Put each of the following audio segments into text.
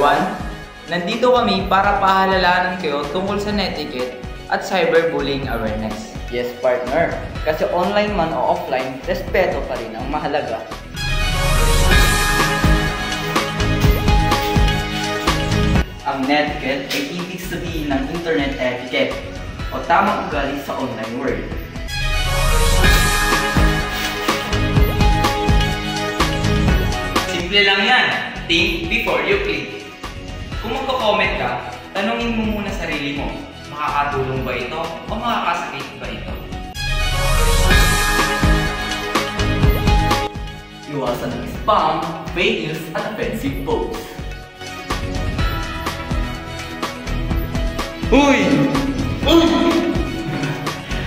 everyone! Nandito kami para pahalalahanan kayo tungkol sa netiquette at cyberbullying awareness. Yes, partner. Kasi online man o offline, respeto pa rin ang mahalaga. Ang netiquette ay ibig sabihin ng internet etiquette o tamang ugali sa online world. Simple lang yan. Think before you click. Kung magko-comment ka, tanungin mo muna sarili mo, makakatulong ba ito o makakasakit ba ito? Iwasan ng spam, fake news at offensive posts. Uy!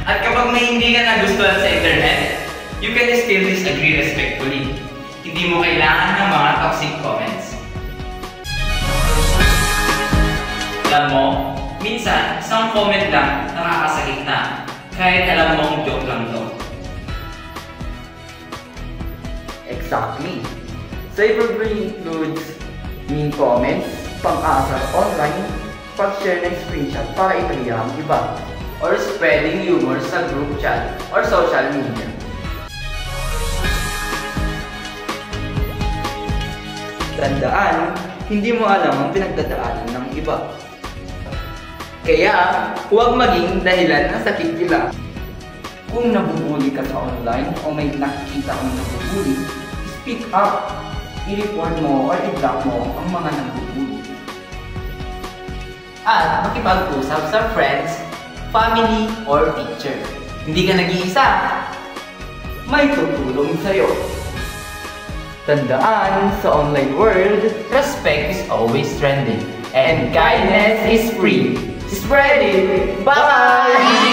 At kapag may hindi ka nagustuhan sa internet, you can still disagree respectfully. Hindi mo kailangan ng mga toxic comments. Alam mo, minsan, isang comment lang nakakasakit na, kahit alam mong joke lang to. Exactly. Cyberbullying includes mean comments, pang-asar online, pag-share ng screenshot para ipaliya ang iba, Or spreading humor sa group chat or social media. tandaan, hindi mo alam ang pinagdadaanan ng iba. Kaya, huwag maging dahilan ng sakit nila. Kung nabubuli ka sa online o may nakikita kang nabubuli, speak up. I-report mo o i-block mo ang mga nabubuli. At makipag-usap sa friends, family, or teacher. Hindi ka nag-iisa. May tutulong sa'yo. Tandaan, sa online world, Respect is always trending. And kindness is free. Spread it! Bye!